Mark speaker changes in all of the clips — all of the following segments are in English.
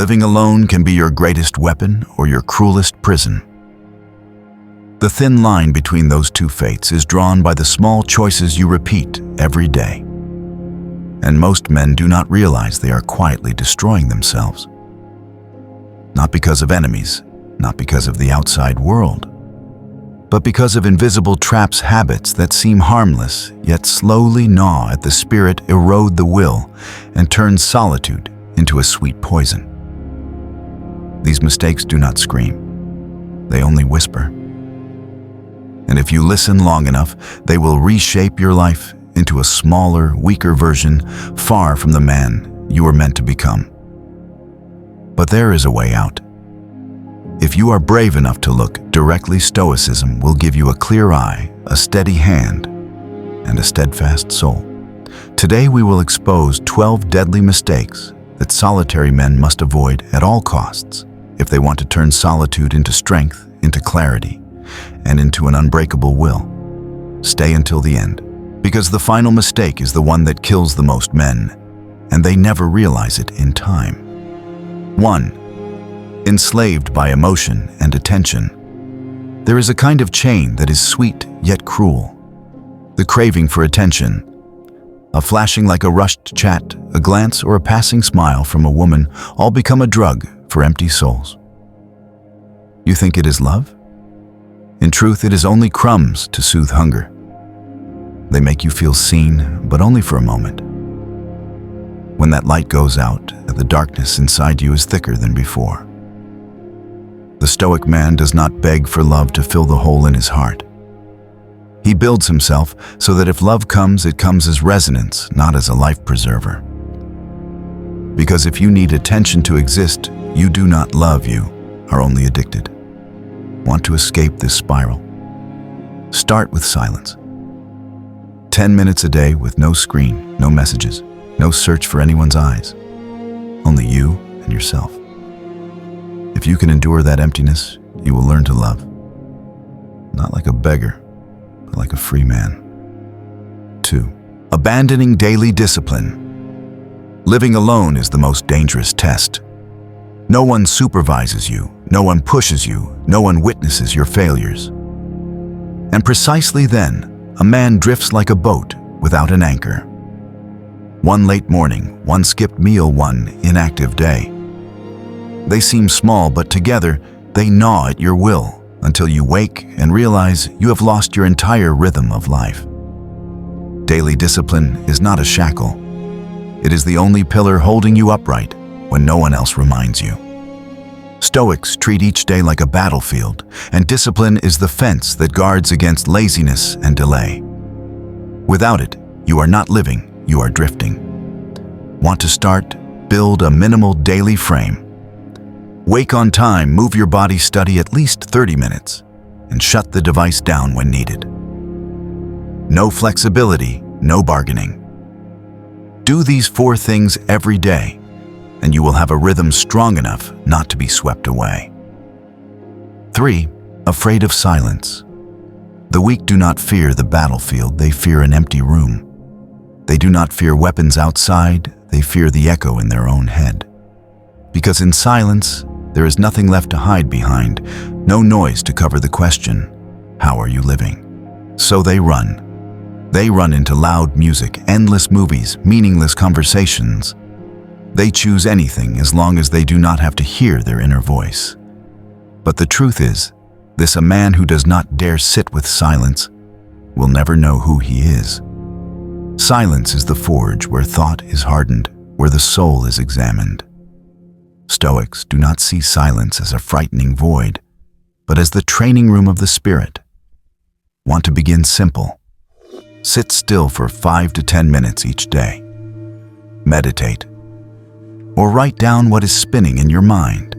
Speaker 1: Living alone can be your greatest weapon or your cruelest prison. The thin line between those two fates is drawn by the small choices you repeat every day. And most men do not realize they are quietly destroying themselves. Not because of enemies, not because of the outside world, but because of invisible traps, habits that seem harmless, yet slowly gnaw at the spirit, erode the will, and turn solitude into a sweet poison. These mistakes do not scream. They only whisper. And if you listen long enough, they will reshape your life into a smaller, weaker version, far from the man you were meant to become. But there is a way out. If you are brave enough to look directly, Stoicism will give you a clear eye, a steady hand, and a steadfast soul. Today we will expose 12 deadly mistakes that solitary men must avoid at all costs if they want to turn solitude into strength, into clarity, and into an unbreakable will. Stay until the end, because the final mistake is the one that kills the most men, and they never realize it in time. 1. Enslaved by emotion and attention. There is a kind of chain that is sweet yet cruel. The craving for attention, a flashing like a rushed chat, a glance, or a passing smile from a woman all become a drug for empty souls. You think it is love? In truth, it is only crumbs to soothe hunger. They make you feel seen, but only for a moment. When that light goes out, the darkness inside you is thicker than before. The Stoic man does not beg for love to fill the hole in his heart. He builds himself so that if love comes, it comes as resonance, not as a life preserver. Because if you need attention to exist, you do not love, you are only addicted. Want to escape this spiral? Start with silence. 10 minutes a day with no screen, no messages, no search for anyone's eyes. Only you and yourself. If you can endure that emptiness, you will learn to love. Not like a beggar, but like a free man. 2. Abandoning daily discipline. Living alone is the most dangerous test. No one supervises you, no one pushes you, no one witnesses your failures. And precisely then, a man drifts like a boat without an anchor. One late morning, one skipped meal, one inactive day. They seem small, but together they gnaw at your will until you wake and realize you have lost your entire rhythm of life. Daily discipline is not a shackle. It is the only pillar holding you upright when no one else reminds you. Stoics treat each day like a battlefield, and discipline is the fence that guards against laziness and delay. Without it, you are not living, you are drifting. Want to start? Build a minimal daily frame. Wake on time, move your body, study at least 30 minutes, and shut the device down when needed. No flexibility, no bargaining. Do these 4 things every day, and you will have a rhythm strong enough not to be swept away. 3. Afraid of silence. The weak do not fear the battlefield, they fear an empty room. They do not fear weapons outside, they fear the echo in their own head. Because in silence, there is nothing left to hide behind, no noise to cover the question, how are you living? So they run. They run into loud music, endless movies, meaningless conversations. They choose anything as long as they do not have to hear their inner voice. But the truth is, a man who does not dare sit with silence will never know who he is. Silence is the forge where thought is hardened, where the soul is examined. Stoics do not see silence as a frightening void, but as the training room of the spirit. Want to begin simple? Sit still for 5 to 10 minutes each day. Meditate. Or write down what is spinning in your mind.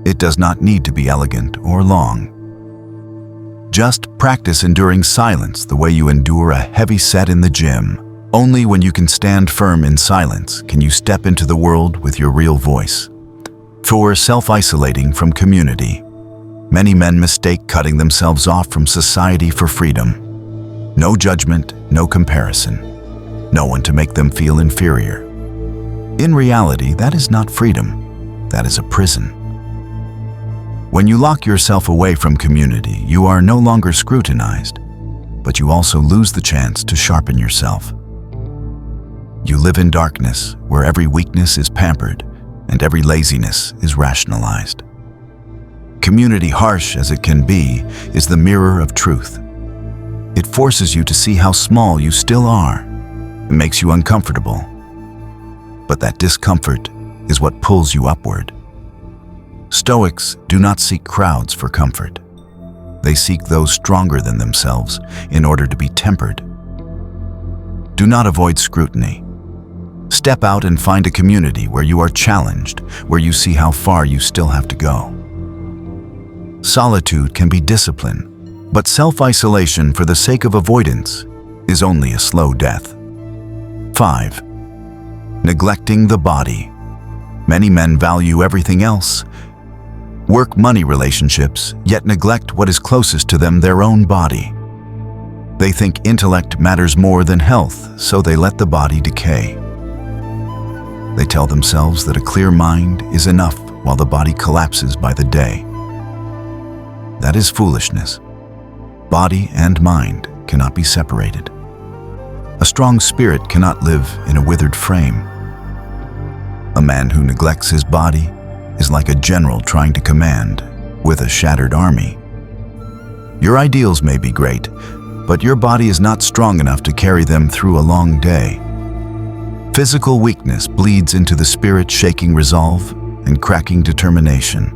Speaker 1: It does not need to be elegant or long. Just practice enduring silence the way you endure a heavy set in the gym. Only when you can stand firm in silence can you step into the world with your real voice. 4. Self-isolating from community. Many men mistake cutting themselves off from society for freedom. No judgment, no comparison. No one to make them feel inferior. In reality, that is not freedom. That is a prison. When you lock yourself away from community, you are no longer scrutinized, but you also lose the chance to sharpen yourself. You live in darkness, where every weakness is pampered and every laziness is rationalized. Community, harsh as it can be, is the mirror of truth. It forces you to see how small you still are. It makes you uncomfortable. But that discomfort is what pulls you upward. Stoics do not seek crowds for comfort. They seek those stronger than themselves in order to be tempered. Do not avoid scrutiny. Step out and find a community where you are challenged, where you see how far you still have to go. Solitude can be discipline, but self-isolation for the sake of avoidance is only a slow death. 5. Neglecting the body. Many men value everything else. Work, money, relationships, yet neglect what is closest to them, their own body. They think intellect matters more than health, so they let the body decay. They tell themselves that a clear mind is enough while the body collapses by the day. That is foolishness. Body and mind cannot be separated. A strong spirit cannot live in a withered frame. A man who neglects his body is like a general trying to command with a shattered army. Your ideals may be great, but your body is not strong enough to carry them through a long day. Physical weakness bleeds into the spirit, shaking resolve and cracking determination.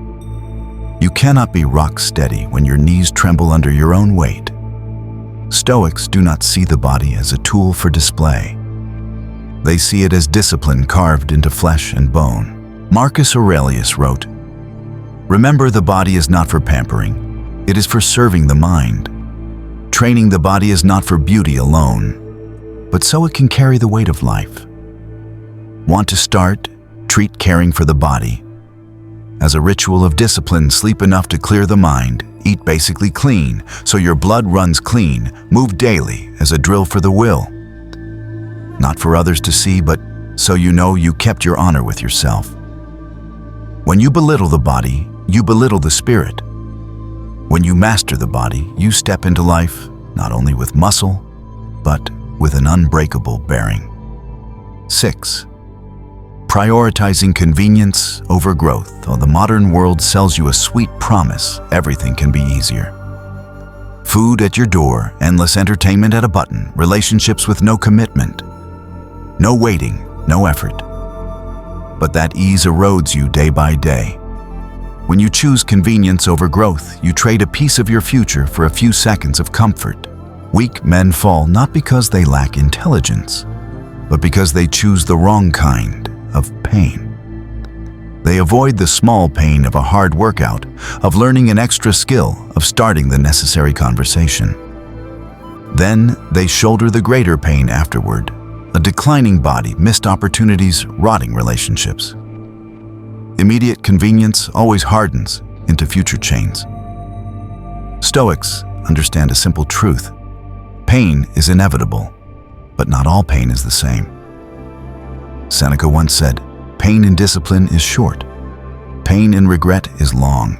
Speaker 1: You cannot be rock steady when your knees tremble under your own weight. Stoics do not see the body as a tool for display. They see it as discipline carved into flesh and bone. Marcus Aurelius wrote, "Remember, the body is not for pampering. It is for serving the mind. Training the body is not for beauty alone, but so it can carry the weight of life." Want to start? Treat caring for the body as a ritual of discipline. Sleep enough to clear the mind. Eat basically clean, so your blood runs clean. Move daily as a drill for the will. Not for others to see, but so you know you kept your honor with yourself. When you belittle the body, you belittle the spirit. When you master the body, you step into life not only with muscle, but with an unbreakable bearing. 6. Prioritizing convenience over growth. Though the modern world sells you a sweet promise, everything can be easier. Food at your door, endless entertainment at a button, relationships with no commitment. No waiting, no effort. But that ease erodes you day by day. When you choose convenience over growth, you trade a piece of your future for a few seconds of comfort. Weak men fall not because they lack intelligence, but because they choose the wrong kind of pain. They avoid the small pain of a hard workout, of learning an extra skill, of starting the necessary conversation. Then they shoulder the greater pain afterward, a declining body, missed opportunities, rotting relationships. Immediate convenience always hardens into future chains. Stoics understand a simple truth. Pain is inevitable, but not all pain is the same. Seneca once said, "Pain in discipline is short. Pain in regret is long."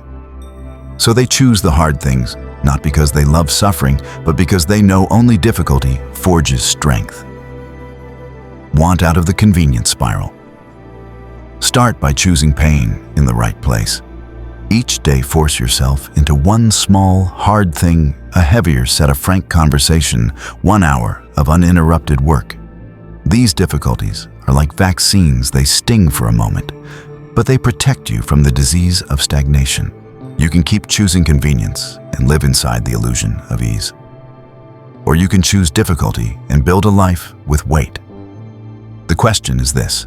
Speaker 1: So they choose the hard things, not because they love suffering, but because they know only difficulty forges strength. Want out of the convenience spiral. Start by choosing pain in the right place. Each day force yourself into one small, hard thing, a heavier set of frank conversation, 1 hour of uninterrupted work. These difficulties are like vaccines. They sting for a moment, but they protect you from the disease of stagnation. You can keep choosing convenience and live inside the illusion of ease. Or you can choose difficulty and build a life with weight. The question is this: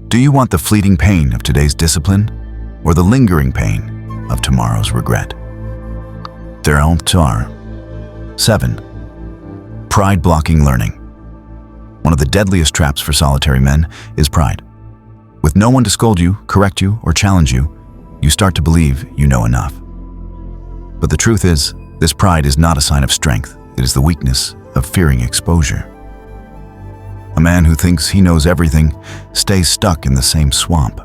Speaker 1: do you want the fleeting pain of today's discipline or the lingering pain of tomorrow's regret? There are 7. Pride blocking learning. One of the deadliest traps for solitary men is pride. With no one to scold you, correct you, or challenge you, you start to believe you know enough. But the truth is, this pride is not a sign of strength. It is the weakness of fearing exposure. A man who thinks he knows everything stays stuck in the same swamp.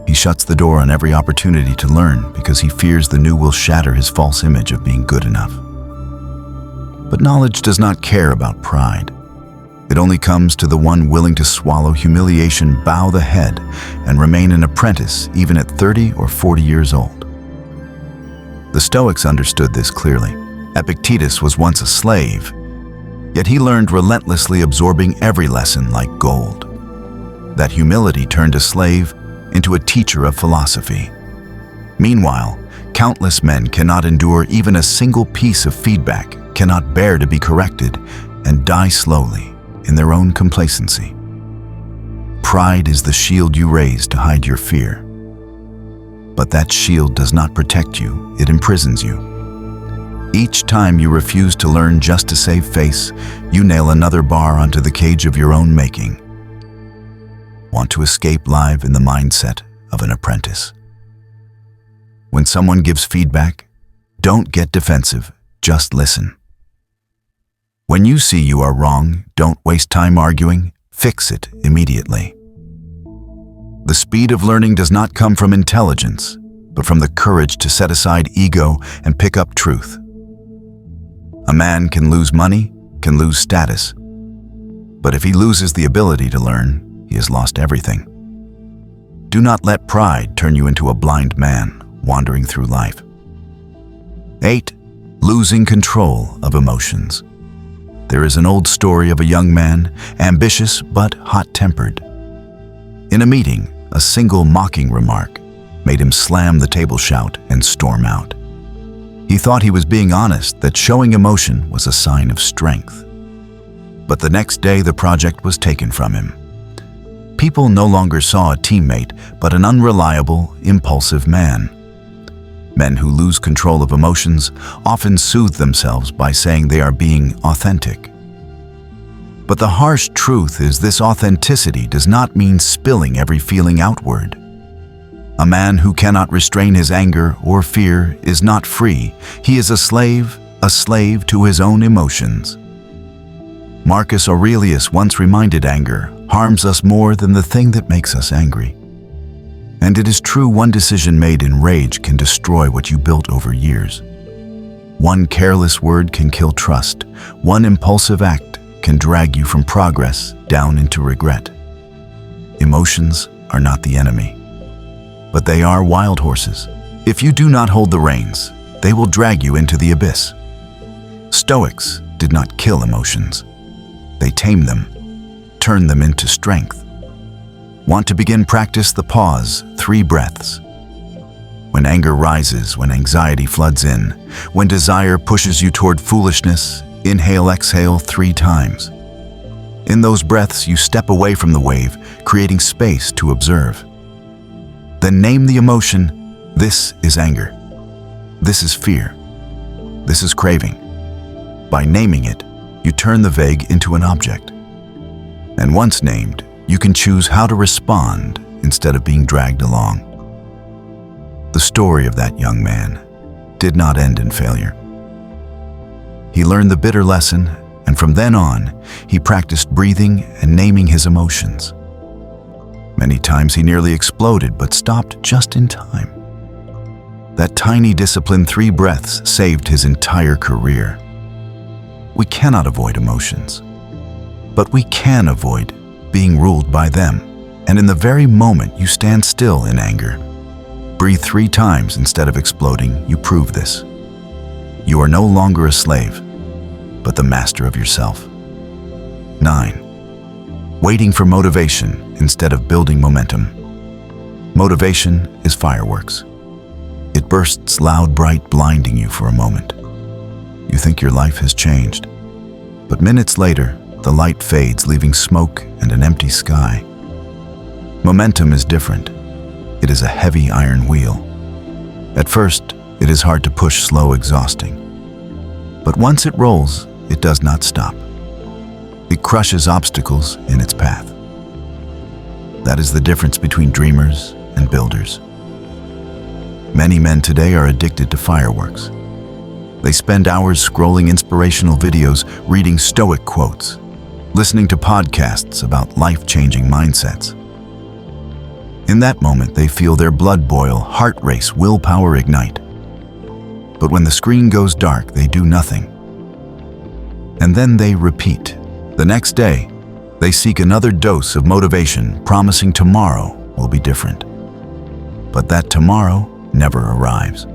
Speaker 1: He shuts the door on every opportunity to learn because he fears the new will shatter his false image of being good enough. But knowledge does not care about pride. It only comes to the one willing to swallow humiliation, bow the head, and remain an apprentice even at 30 or 40 years old. The Stoics understood this clearly. Epictetus was once a slave, yet he learned relentlessly, absorbing every lesson like gold. That humility turned a slave into a teacher of philosophy. Meanwhile, countless men cannot endure even a single piece of feedback, cannot bear to be corrected, and die slowly in their own complacency. Pride is the shield you raise to hide your fear. But that shield does not protect you, it imprisons you. Each time you refuse to learn just to save face, you nail another bar onto the cage of your own making. Want to escape live in the mindset of an apprentice. When someone gives feedback, don't get defensive, just listen. When you see you are wrong, don't waste time arguing, fix it immediately. The speed of learning does not come from intelligence, but from the courage to set aside ego and pick up truth. A man can lose money, can lose status, but if he loses the ability to learn, he has lost everything. Do not let pride turn you into a blind man wandering through life. 8. Losing control of emotions. There is an old story of a young man, ambitious but hot-tempered. In a meeting, a single mocking remark made him slam the table, shout, and storm out. He thought he was being honest, that showing emotion was a sign of strength. But the next day, the project was taken from him. People no longer saw a teammate, but an unreliable, impulsive man. Men who lose control of emotions often soothe themselves by saying they are being authentic. But the harsh truth is this authenticity does not mean spilling every feeling outward. A man who cannot restrain his anger or fear is not free. He is a slave to his own emotions. Marcus Aurelius once reminded anger harms us more than the thing that makes us angry. And it is true, one decision made in rage can destroy what you built over years. One careless word can kill trust. One impulsive act can drag you from progress down into regret. Emotions are not the enemy, but they are wild horses. If you do not hold the reins, they will drag you into the abyss. Stoics did not kill emotions. They tamed them, turned them into strength. Want to begin? Practice the pause, 3 breaths. When anger rises, when anxiety floods in, when desire pushes you toward foolishness, inhale, exhale 3 times. In those breaths, you step away from the wave, creating space to observe. Then name the emotion. This is anger. This is fear. This is craving. By naming it, you turn the vague into an object. And once named, you can choose how to respond instead of being dragged along. The story of that young man did not end in failure. He learned the bitter lesson, and from then on, he practiced breathing and naming his emotions. Many times he nearly exploded, but stopped just in time. That tiny discipline, 3 breaths, saved his entire career. We cannot avoid emotions, but we can avoid being ruled by them. And in the very moment you stand still in anger, breathe 3 times instead of exploding, you prove this. You are no longer a slave, but the master of yourself. 9. Waiting for motivation instead of building momentum. Motivation is fireworks. It bursts loud, bright, blinding you for a moment. You think your life has changed, but minutes later, the light fades, leaving smoke and an empty sky. Momentum is different. It is a heavy iron wheel. At first, it is hard to push, slow, exhausting. But once it rolls, it does not stop. It crushes obstacles in its path. That is the difference between dreamers and builders. Many men today are addicted to fireworks. They spend hours scrolling inspirational videos, reading Stoic quotes, listening to podcasts about life-changing mindsets. In that moment, they feel their blood boil, heart race, willpower ignite. But when the screen goes dark, they do nothing. And then they repeat. The next day, they seek another dose of motivation, promising tomorrow will be different. But that tomorrow never arrives.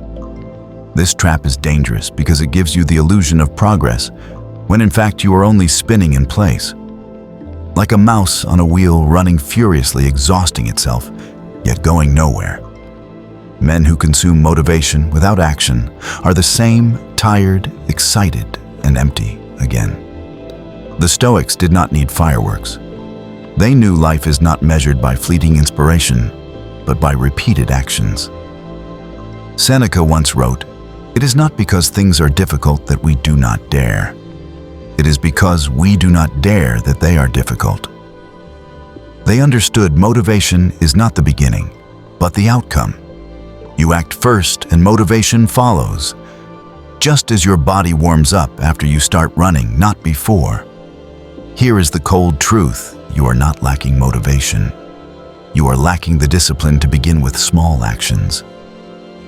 Speaker 1: This trap is dangerous because it gives you the illusion of progress, when in fact you are only spinning in place. Like a mouse on a wheel running furiously, exhausting itself, yet going nowhere. Men who consume motivation without action are the same, tired, excited, and empty again. The Stoics did not need fireworks. They knew life is not measured by fleeting inspiration, but by repeated actions. Seneca once wrote, "It is not because things are difficult that we do not dare. It is because we do not dare that they are difficult." They understood motivation is not the beginning, but the outcome. You act first and motivation follows. Just as your body warms up after you start running, not before. Here is the cold truth: you are not lacking motivation. You are lacking the discipline to begin with small actions.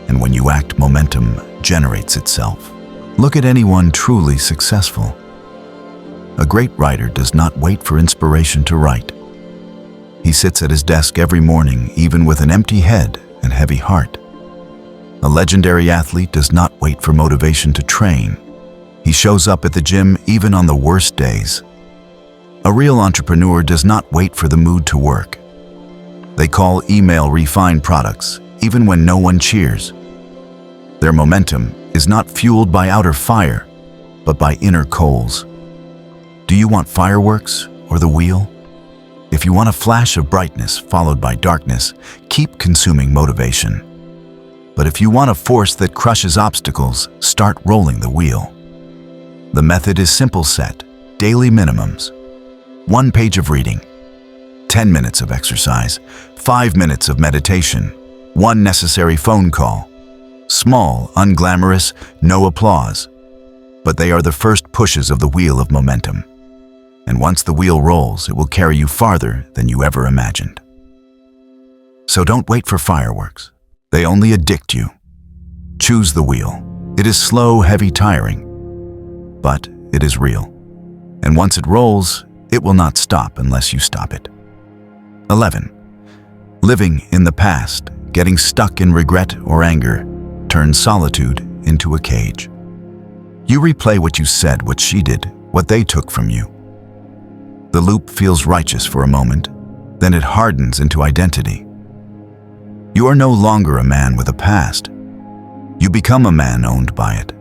Speaker 1: And when you act, momentum generates itself. Look at anyone truly successful. A great writer does not wait for inspiration to write. He sits at his desk every morning, even with an empty head and heavy heart. A legendary athlete does not wait for motivation to train. He shows up at the gym even on the worst days. A real entrepreneur does not wait for the mood to work. They call email refined products, even when no one cheers. Their momentum is not fueled by outer fire, but by inner coals. Do you want fireworks or the wheel? If you want a flash of brightness followed by darkness, keep consuming motivation. But if you want a force that crushes obstacles, start rolling the wheel. The method is simple set, daily minimums. 1 page of reading, 10 minutes of exercise, 5 minutes of meditation, 1 necessary phone call. Small, unglamorous, no applause. But they are the first pushes of the wheel of momentum. And once the wheel rolls, it will carry you farther than you ever imagined. So don't wait for fireworks. They only addict you. Choose the wheel. It is slow, heavy, tiring, but it is real. And once it rolls, it will not stop unless you stop it. 11. Living in the past, getting stuck in regret or anger, turns solitude into a cage. You replay what you said, what she did, what they took from you. The loop feels righteous for a moment, then it hardens into identity. You are no longer a man with a past. You become a man owned by it.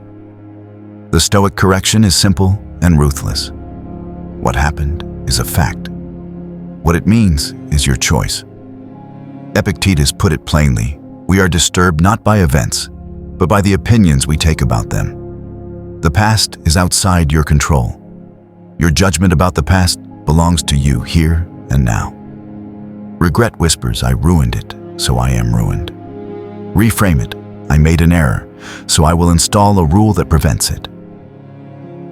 Speaker 1: The Stoic correction is simple and ruthless. What happened is a fact. What it means is your choice. Epictetus put it plainly: we are disturbed not by events, but by the opinions we take about them. The past is outside your control. Your judgment about the past belongs to you here and now. Regret whispers, "I ruined it, so I am ruined." Reframe it, "I made an error, so I will install a rule that prevents it."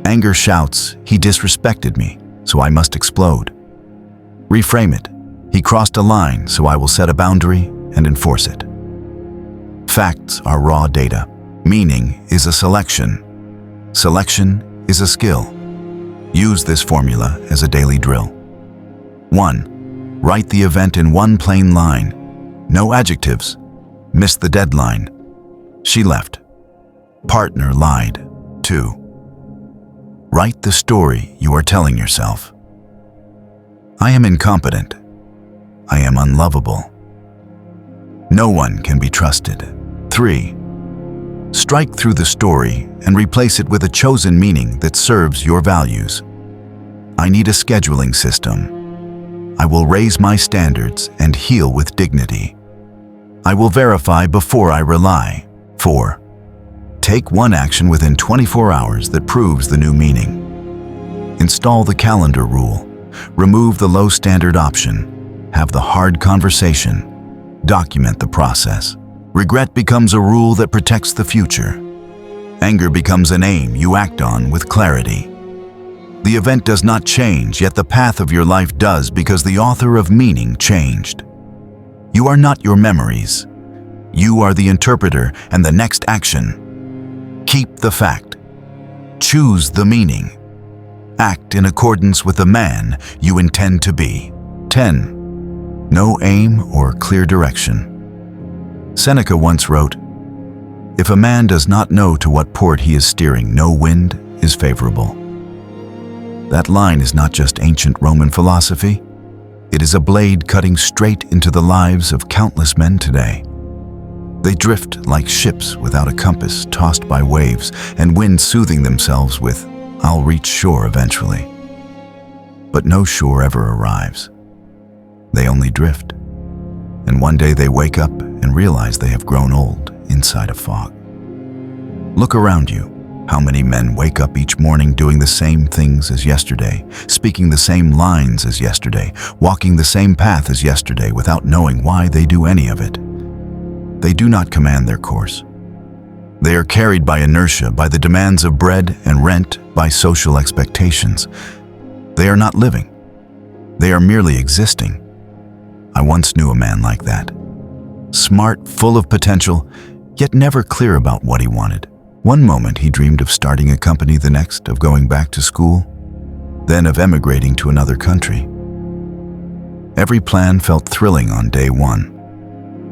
Speaker 1: Anger shouts, "He disrespected me, so I must explode." Reframe it, "He crossed a line, so I will set a boundary and enforce it." Facts are raw data. Meaning is a selection. Selection is a skill. Use this formula as a daily drill. 1. Write the event in one plain line. No adjectives. Missed the deadline. She left. Partner lied. 2. Write the story you are telling yourself. I am incompetent. I am unlovable. No one can be trusted. 3. Strike through the story and replace it with a chosen meaning that serves your values. I need a scheduling system. I will raise my standards and heal with dignity. I will verify before I rely. 4. Take one action within 24 hours that proves the new meaning. Install the calendar rule. Remove the low standard option. Have the hard conversation. Document the process. Regret becomes a rule that protects the future. Anger becomes an aim you act on with clarity. The event does not change, yet the path of your life does, because the author of meaning changed. You are not your memories. You are the interpreter and the next action. Keep the fact. Choose the meaning. Act in accordance with the man you intend to be. 10. No aim or clear direction. Seneca once wrote, "If a man does not know to what port he is steering, no wind is favorable." That line is not just ancient Roman philosophy. It is a blade cutting straight into the lives of countless men today. They drift like ships without a compass, tossed by waves and wind, soothing themselves with, "I'll reach shore eventually." But no shore ever arrives. They only drift. And one day they wake up and realize they have grown old inside a fog. Look around you. How many men wake up each morning doing the same things as yesterday, speaking the same lines as yesterday, walking the same path as yesterday without knowing why they do any of it? They do not command their course. They are carried by inertia, by the demands of bread and rent, by social expectations. They are not living. They are merely existing. I once knew a man like that. Smart, full of potential, yet never clear about what he wanted. One moment he dreamed of starting a company, the next of going back to school, then of emigrating to another country. Every plan felt thrilling on day one,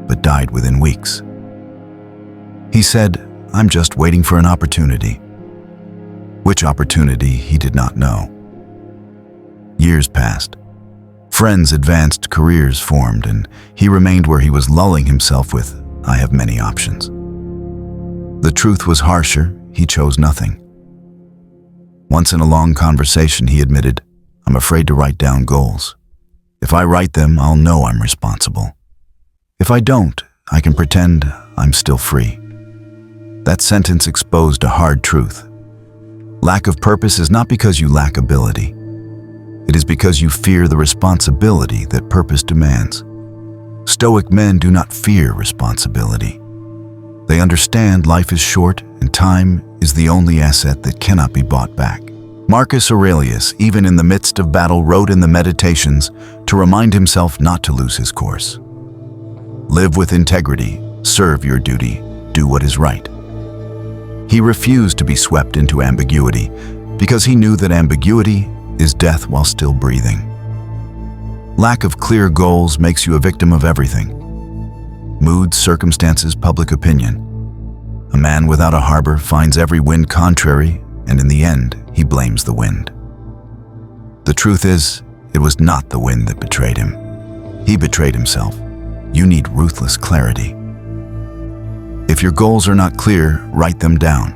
Speaker 1: but died within weeks. He said, "I'm just waiting for an opportunity." Which opportunity he did not know. Years passed. Friends advanced, careers formed, and he remained where he was, lulling himself with, "I have many options." The truth was harsher. He chose nothing. Once in a long conversation, he admitted, "I'm afraid to write down goals. If I write them, I'll know I'm responsible. If I don't, I can pretend I'm still free." That sentence exposed a hard truth. Lack of purpose is not because you lack ability. It is because you fear the responsibility that purpose demands. Stoic men do not fear responsibility. They understand life is short and time is the only asset that cannot be bought back. Marcus Aurelius, even in the midst of battle, wrote in the Meditations to remind himself not to lose his course. Live with integrity, serve your duty, do what is right. He refused to be swept into ambiguity because he knew that ambiguity is death while still breathing. Lack of clear goals makes you a victim of everything. Moods, circumstances, public opinion. A man without a harbor finds every wind contrary, and in the end, he blames the wind. The truth is, it was not the wind that betrayed him. He betrayed himself. You need ruthless clarity. If your goals are not clear, write them down.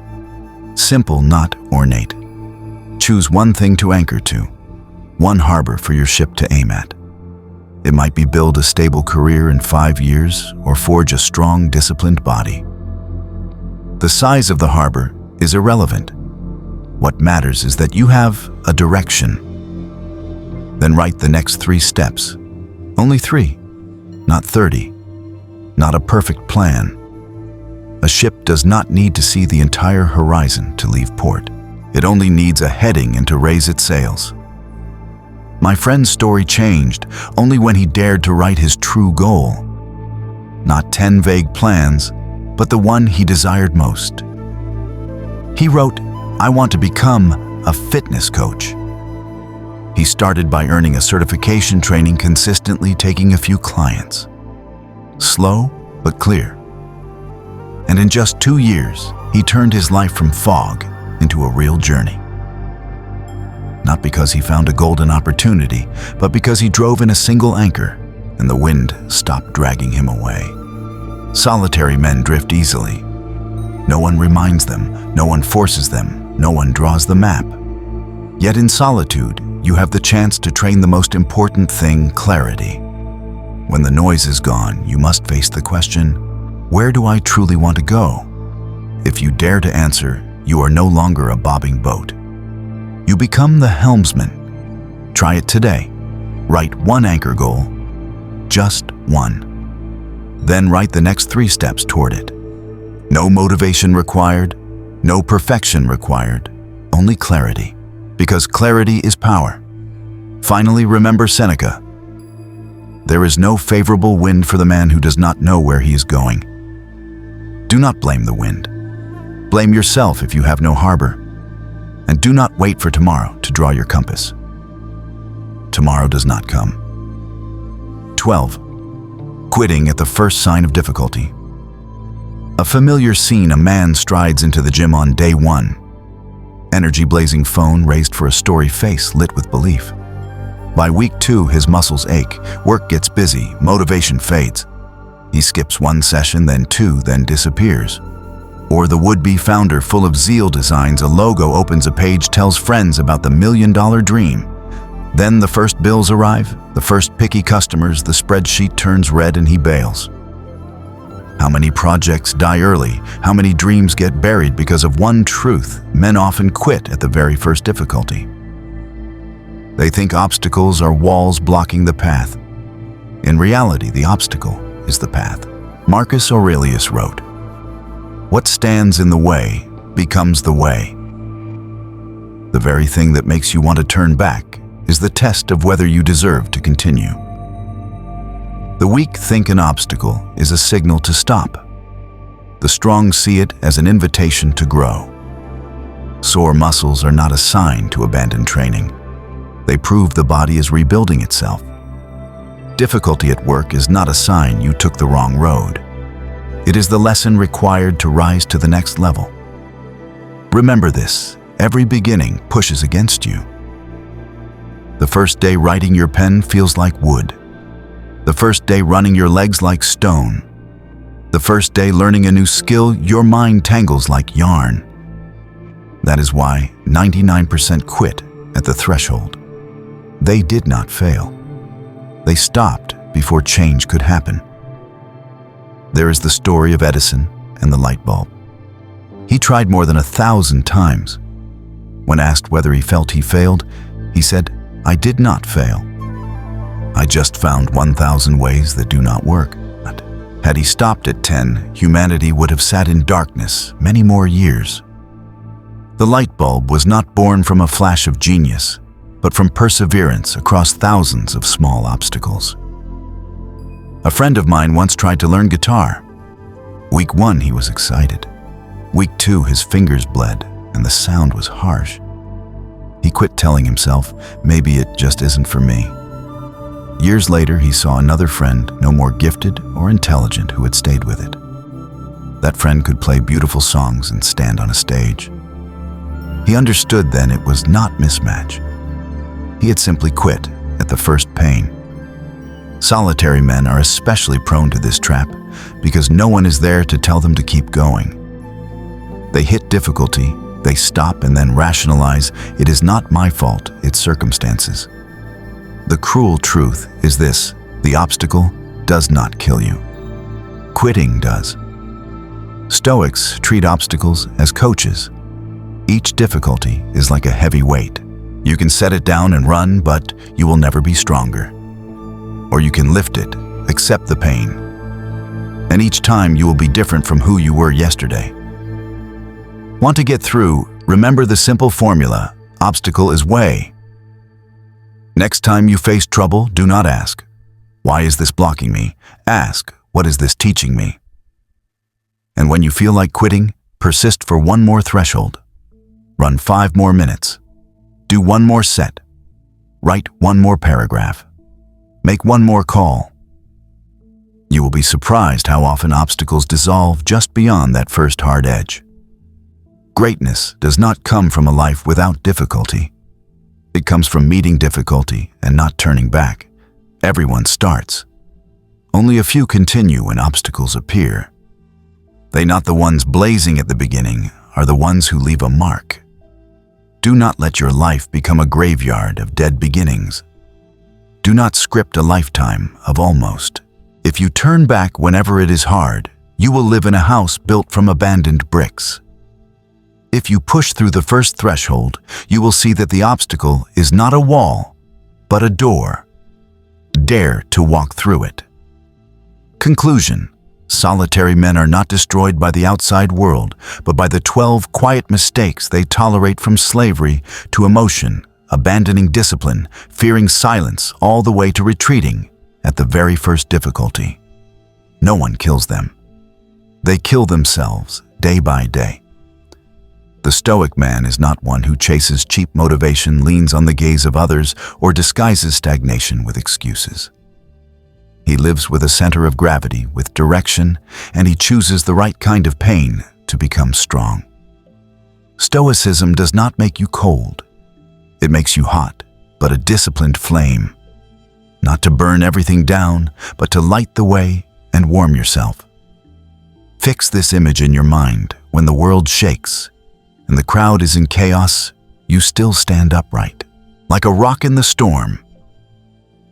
Speaker 1: Simple, not ornate. Choose one thing to anchor to, one harbor for your ship to aim at. It might be build a stable career in 5 years or forge a strong, disciplined body. The size of the harbor is irrelevant. What matters is that you have a direction. Then write the next 3 steps. Only 3, not 30. Not a perfect plan. A ship does not need to see the entire horizon to leave port. It only needs a heading and to raise its sails. My friend's story changed only when he dared to write his true goal. Not 10 vague plans, but the one he desired most. He wrote, "I want to become a fitness coach." He started by earning a certification training, consistently taking a few clients. Slow, but clear. And in just 2 years, he turned his life from fog into a real journey. Not because he found a golden opportunity, but because he drove in a single anchor and the wind stopped dragging him away. Solitary men drift easily. No one reminds them, no one forces them, no one draws the map. Yet in solitude, you have the chance to train the most important thing, clarity. When the noise is gone, you must face the question, where do I truly want to go? If you dare to answer, you are no longer a bobbing boat. You become the helmsman. Try it today. Write one anchor goal, just one. Then write the next 3 steps toward it. No motivation required, no perfection required, only clarity. because clarity is power. Finally, remember Seneca. There is no favorable wind for the man who does not know where he is going. Do not blame the wind. Blame yourself if you have no harbor. And do not wait for tomorrow to draw your compass. Tomorrow does not come. 12. Quitting at the first sign of difficulty. A familiar scene: a man strides into the gym on day 1. Energy blazing, phone raised for a story, face lit with belief. By week 2, his muscles ache, work gets busy, motivation fades. He skips 1 session, then 2, then disappears. Or the would-be founder, full of zeal, designs a logo, opens a page, tells friends about the $1 million dream. Then the first bills arrive, the first picky customers, the spreadsheet turns red and he bails. How many projects die early? How many dreams get buried because of one truth? Men often quit at the very first difficulty. They think obstacles are walls blocking the path. In reality, the obstacle is the path. Marcus Aurelius wrote, "What stands in the way becomes the way." The very thing that makes you want to turn back is the test of whether you deserve to continue. The weak think an obstacle is a signal to stop. The strong see it as an invitation to grow. Sore muscles are not a sign to abandon training. They prove the body is rebuilding itself. Difficulty at work is not a sign you took the wrong road. It is the lesson required to rise to the next level. Remember this: every beginning pushes against you. The first day writing your pen feels like wood. The first day running your legs like stone. The first day learning a new skill, your mind tangles like yarn. That is why 99% quit at the threshold. They did not fail. They stopped before change could happen. There is the story of Edison and the light bulb. He tried more than 1,000 times. When asked whether he felt he failed, he said, "I did not fail. I just found 1,000 ways that do not work." Had he stopped at 10, humanity would have sat in darkness many more years. The light bulb was not born from a flash of genius, but from perseverance across thousands of small obstacles. A friend of mine once tried to learn guitar. Week 1, he was excited. Week 2, his fingers bled and the sound was harsh. He quit, telling himself, maybe it just isn't for me. Years later, he saw another friend, no more gifted or intelligent, who had stayed with it. That friend could play beautiful songs and stand on a stage. He understood then it was not mismatch. He had simply quit at the first pain. Solitary men are especially prone to this trap because no one is there to tell them to keep going. They hit difficulty, they stop, and then rationalize, "It is not my fault, it's circumstances." The cruel truth is this: the obstacle does not kill you. Quitting does. Stoics treat obstacles as coaches. Each difficulty is like a heavy weight. You can set it down and run, but you will never be stronger. Or you can lift it, accept the pain. And each time you will be different from who you were yesterday. Want to get through? Remember the simple formula: obstacle is way. Next time you face trouble, do not ask, "Why is this blocking me?" Ask, "What is this teaching me?" And when you feel like quitting, persist for one more threshold. Run 5 more minutes. Do one more set. Write one more paragraph. Make one more call. You will be surprised how often obstacles dissolve just beyond that first hard edge. Greatness does not come from a life without difficulty. It comes from meeting difficulty and not turning back. Everyone starts. Only a few continue when obstacles appear. They, not the ones blazing at the beginning, are the ones who leave a mark. Do not let your life become a graveyard of dead beginnings. Do not script a lifetime of almost. If you turn back whenever it is hard, you will live in a house built from abandoned bricks. If you push through the first threshold, you will see that the obstacle is not a wall, but a door. Dare to walk through it. Conclusion: Solitary men are not destroyed by the outside world, but by the 12 quiet mistakes they tolerate, from slavery to emotion, abandoning discipline, fearing silence, all the way to retreating at the very first difficulty. No one kills them. They kill themselves day by day. The Stoic man is not one who chases cheap motivation, leans on the gaze of others, or disguises stagnation with excuses. He lives with a center of gravity, with direction, and he chooses the right kind of pain to become strong. Stoicism does not make you cold. It makes you hot, but a disciplined flame. Not to burn everything down, but to light the way and warm yourself. Fix this image in your mind. When the world shakes and the crowd is in chaos, you still stand upright, like a rock in the storm.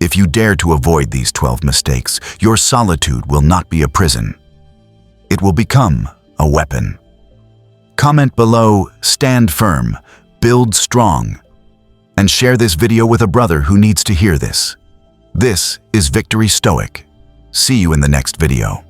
Speaker 1: If you dare to avoid these 12 mistakes, your solitude will not be a prison. It will become a weapon. Comment below, stand firm, build strong, and share this video with a brother who needs to hear this. This is Victory Stoic. See you in the next video.